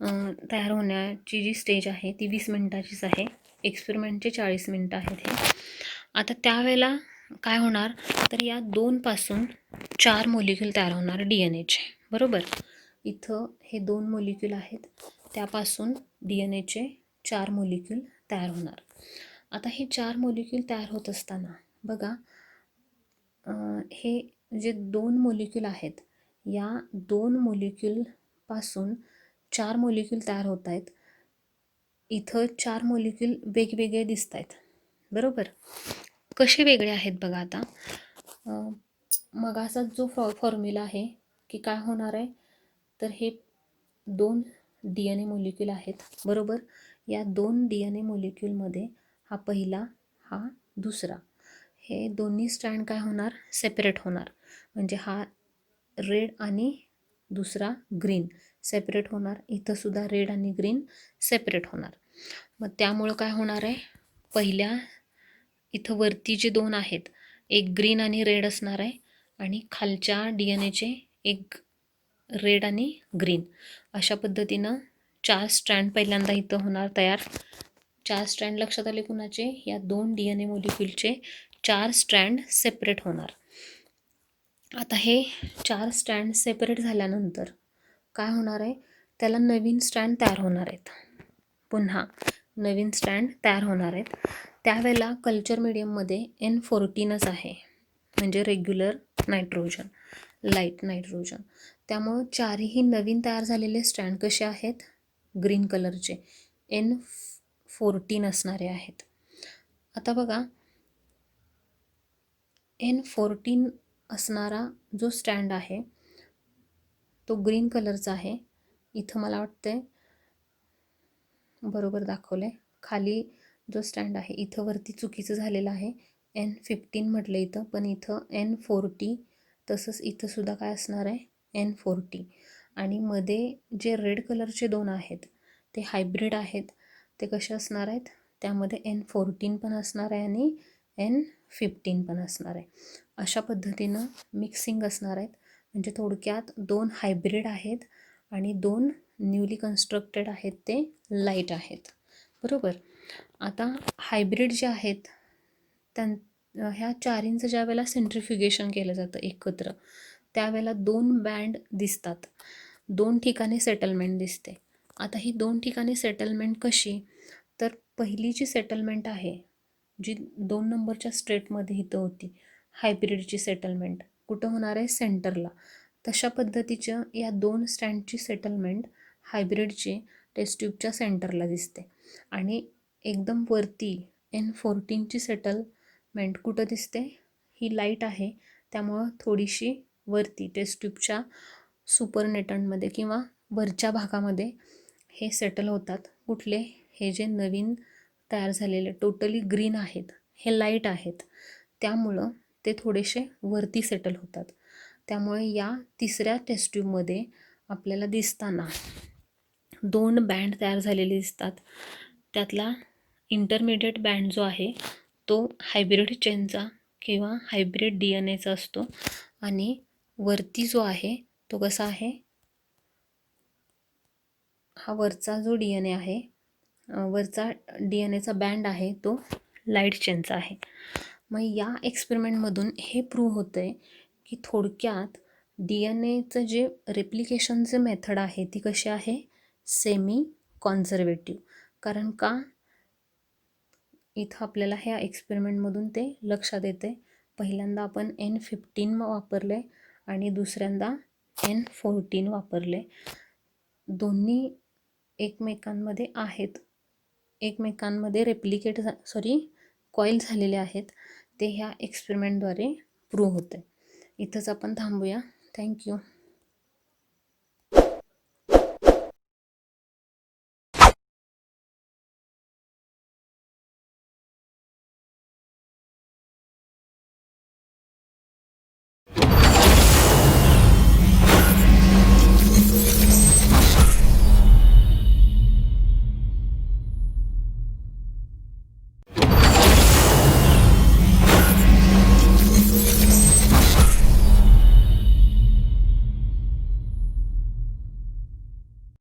तयार होण्याची जी स्टेज आहे ती 20 मिनिटाचीच आहे. एक्सपेरिमेंटचे 40 मिनिटं आहेत हे. आता त्यावेळेला काय होणार? तर या 2 पासून 4 मोलिक्यूल तयार होणार DNAचे, बरोबर. इथं हे 2 मोलिक्यूल आहेत, त्यापासून DNAचे 4 मोलिक्यूल तयार होणार. आता हे 4 मोलिक्यूल तयार होत असताना बघा, हे जे 2 मोलिक्यूल आहेत, या 2 मोलिक्यूलपासून 4 मोलिक्यूल तयार होत आहेत. इथं 4 मोलिक्यूल वेगवेगळे दिसत आहेत, बरोबर. कसे वेगळे आहेत बघा. आता मग असाच जो फॉर्म्युला आहे की काय होणार आहे, तर हे 2 DNA मोलिक्यूल आहेत, बरोबर. या 2 DNA मोलिक्यूलमध्ये हा पहिला, हा दुसरा, हे दोन्ही स्ट्रँड काय होणार? सेपरेट होणार. म्हणजे हा रेड आणि दुसरा ग्रीन सेपरेट होणार. इथं सुद्धा रेड आणि ग्रीन सेपरेट होणार. मग त्यामुळं काय होणार आहे? पहिल्या इथं वरती जे 2 आहेत, एक ग्रीन आणि रेड असणार आहे, आणि खालच्या DNAचे एक रेड आणि ग्रीन. अशा पद्धतीनं 4 स्ट्रँड पहिल्यांदा इथं होणार तयार. 4 स्ट्रँड लक्षात आले कुणाचे? या 2 DNA मोलिक्यूलचे 4 स्ट्रँड सेपरेट होणार. आता हे 4 स्ट्रँड सेपरेट झाल्यानंतर काय होणार आहे? त्याला नवीन स्ट्रँड तयार होणार आहेत, पुन्हा नवीन स्ट्रँड तयार होणार आहेत. त्यावेळेला कल्चर मीडियममध्ये N14च आहे, म्हणजे रेग्युलर नायट्रोजन, लाईट नायट्रोजन. त्यामुळं 4ही नवीन तयार झालेले स्ट्रँड कसे आहेत? ग्रीन कलरचे, N14 असणारे आहेत. आता बघा, N14 असणारा जो स्टँड आहे तो ग्रीन कलरचा आहे. इथं मला वाटतंय बरोबर दाखवलं आहे. खाली जो स्टँड आहे इथं वरती चुकीचं झालेलं आहे, N15 म्हटलं इथं, पण इथं N40. तसंच इथं सुद्धा काय असणार आहे? N40. आणि मध्ये जे रेड कलरचे 2 आहेत ते हायब्रिड आहेत. ते कसे असणार आहेत? त्यामध्ये N14 पण असणार आहे आणि N15 पण असणार आहे. अशा पद्धतीनं मिक्सिंग असणार आहेत. म्हणजे थोडक्यात 2 हायब्रिड आहेत आणि 2 न्यूली कन्स्ट्रक्टेड आहेत, ते लाईट आहेत, बरोबर. आता हायब्रिड जे आहेत ह्या 4चं ज्या वेळेला सेंट्रिफ्युगेशन केलं जातं एकत्र, त्यावेळेला 2 बँड दिसतात, 2 ठिकाणी सेटलमेंट दिसते. आता ही 2 ठिकाणी सेटलमेंट कशी? तर पहिली जी सेटलमेंट आहे, जी 2 नंबरच्या स्ट्रेटमध्ये इथं होती, हायब्रिडची सेटलमेंट कुठं होणार आहे? सेंटरला. तशा पद्धतीच्या या 2 स्टँडची सेटलमेंट हायब्रिडची टेस्ट ट्यूबच्या सेंटरला दिसते. आणि एकदम वरती N14ची सेटलमेंट कुठं दिसते? ही लाईट आहे, त्यामुळं थोडीशी वरती टेस्ट ट्यूबच्या सुपरनेटंटमध्ये किंवा वरच्या भागामध्ये हे सेटल होतात. कुठले? हे जे नवीन तयार झालेले टोटली ग्रीन आहेत, हे लाईट आहेत, त्यामुळं ते थोडेसे वरती सेटल होतात. त्यामुळे या तिसऱ्या टेस्ट ट्यूबमध्ये आपल्याला दिसताना 2 बँड तयार झालेले दिसतात. त्यातला इंटरमिडिएट बँड जो आहे तो हायब्रिड चेनचा किंवा हायब्रिड DNAचा असतो, आणि वरती जो आहे तो कसा आहे? हा वरचा जो DNA आहे, वरचा DNAचा बँड आहे तो लाईट चेनचा आहे. मग या एक्सपेरिमेंटमधून हे प्रूव्ह होतं आहे की थोडक्यात DNAचं जे रेप्लिकेशनचं मेथड आहे ती कशी आहे, सेमी कॉन्झर्वेटिव्ह. कारण का, इथं आपल्याला ह्या एक्सपेरिमेंटमधून ते लक्षात येते. पहिल्यांदा आपण N15 वापरले आणि दुसऱ्यांदा N14 वापरले. दोन्ही एकमेकांमध्ये आहेत, एकमेकांमध्ये कॉईल झालेले आहेत. ते ह्या एक्सपेरिमेंटद्वारे प्रूव्ह होते. इथंच आपण थांबूया. थँक्यू.